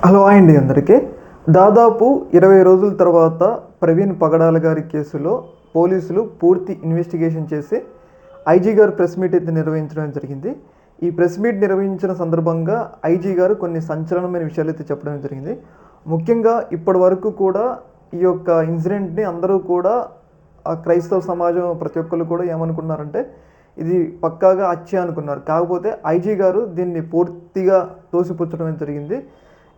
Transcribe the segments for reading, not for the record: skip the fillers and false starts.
Hello అండి అందరికీ. దాదాపు 20 రోజుల తర్వాత ప్రవీణ్ పగడాల గారి కేసులో పోలీసులు పూర్తి ఇన్వెస్టిగేషన్ చేసి ఐజీ గారు ప్రెస్ మీట్ అయితే నిర్వహించడం జరిగింది. ఈ ప్రెస్ మీట్ నిర్వహించిన సందర్భంగా ఐజీ గారు కొన్ని సంచలనమైన విషయాలు అయితే చెప్పడం జరిగింది. ముఖ్యంగా ఇప్పటి వరకు కూడా ఈ యొక్క ఇన్సిడెంట్ని అందరూ కూడా క్రైస్తవ సమాజం ప్రతి ఒక్కరు కూడా ఏమనుకున్నారంటే ఇది పక్కాగా హత్య అనుకున్నారు. కాకపోతే ఐజీ గారు దీన్ని పూర్తిగా తోసిపుచ్చడం జరిగింది.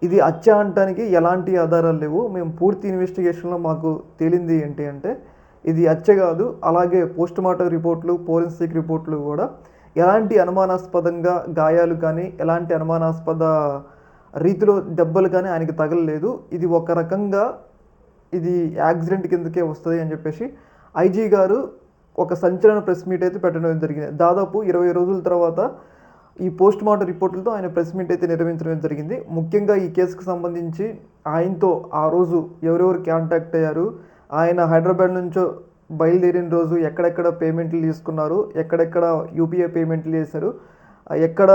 ఇది హత్య అనటానికి ఎలాంటి ఆధారాలు లేవు. మేము పూర్తి ఇన్వెస్టిగేషన్లో మాకు తేలింది ఏంటి అంటే ఇది హత్య కాదు. అలాగే పోస్ట్మార్టం రిపోర్ట్లు, ఫోరెన్సిక్ రిపోర్ట్లు కూడా ఎలాంటి అనుమానాస్పదంగా గాయాలు కానీ ఎలాంటి అనుమానాస్పద రీతిలో దెబ్బలు కానీ ఆయనకి తగలలేదు. ఇది ఒక రకంగా ఇది యాక్సిడెంట్ కిందకే వస్తుంది అని చెప్పేసి ఐజీ గారు ఒక సంచలన ప్రెస్ మీట్ అయితే పెట్టడం జరిగింది. దాదాపు 20 రోజుల తర్వాత ఈ పోస్ట్ మార్టం రిపోర్టులతో ఆయన ప్రెస్ మీట్ అయితే నిర్వహించడం జరిగింది. ముఖ్యంగా ఈ కేసుకు సంబంధించి ఆయనతో ఆ రోజు ఎవరెవరు కాంటాక్ట్ అయ్యారు, ఆయన హైదరాబాద్ నుంచో బయలుదేరిన రోజు ఎక్కడెక్కడ పేమెంట్లు తీసుకున్నారు, ఎక్కడెక్కడ యూపీఐ పేమెంట్లు చేశారు, ఎక్కడ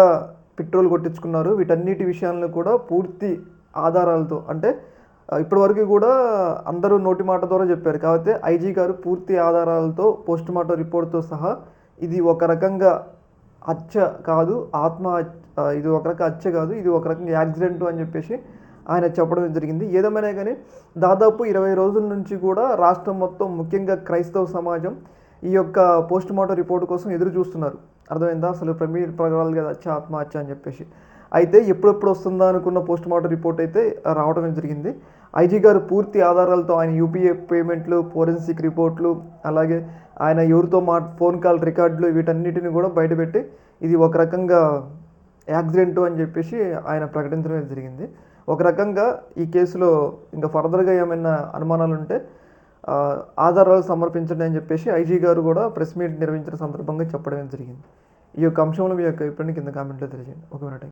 పెట్రోల్ కొట్టించుకున్నారు, వీటన్నిటి విషయాలను కూడా పూర్తి ఆధారాలతో అంటే ఇప్పటివరకు కూడా అందరూ నోటి మాట ద్వారా చెప్పారు. కాకపోతే ఐజీ గారు పూర్తి ఆధారాలతో పోస్ట్ మార్టం రిపోర్ట్తో సహా ఇది ఒక రకంగా హత్య కాదు, ఇది ఒక రకంగా హత్య కాదు, ఇది ఒక రకంగా యాక్సిడెంట్ అని చెప్పేసి ఆయన చెప్పడం జరిగింది. ఏదేమైనా కానీ దాదాపు 20 రోజుల నుంచి కూడా రాష్ట్రం మొత్తం ముఖ్యంగా క్రైస్తవ సమాజం ఈ యొక్క పోస్ట్ మార్టం రిపోర్ట్ కోసం ఎదురు చూస్తున్నారు. అర్థమైందా? అసలు ప్రవీణ్ పగడాల గారి ఆత్మహత్య అని చెప్పేసి. అయితే ఎప్పుడెప్పుడు వస్తుందా అనుకున్న పోస్ట్ మార్టం రిపోర్ట్ అయితే రావడం జరిగింది. ఐజీ గారు పూర్తి ఆధారాలతో ఆయన యూపీఐ పేమెంట్లు, ఫోరెన్సిక్ రిపోర్ట్లు, అలాగే ఆయన ఎవరితో ఫోన్ కాల్ రికార్డులు వీటన్నిటిని కూడా బయటపెట్టి ఇది ఒక రకంగా యాక్సిడెంట్ అని చెప్పేసి ఆయన ప్రకటించడం జరిగింది. ఒక రకంగా ఈ కేసులో ఇంకా ఫర్దర్గా ఏమైనా అనుమానాలు ఉంటే ఆధారాలు సమర్పించండి అని చెప్పేసి ఐజీ గారు కూడా ప్రెస్ మీట్ నిర్వహించిన సందర్భంగా చెప్పడం జరిగింది. ఈ యొక్క అంశంలో మీ యొక్క అభిప్రాయాన్ని కింద కామెంట్లో తెలియజేయండి. ఒక మినిట్.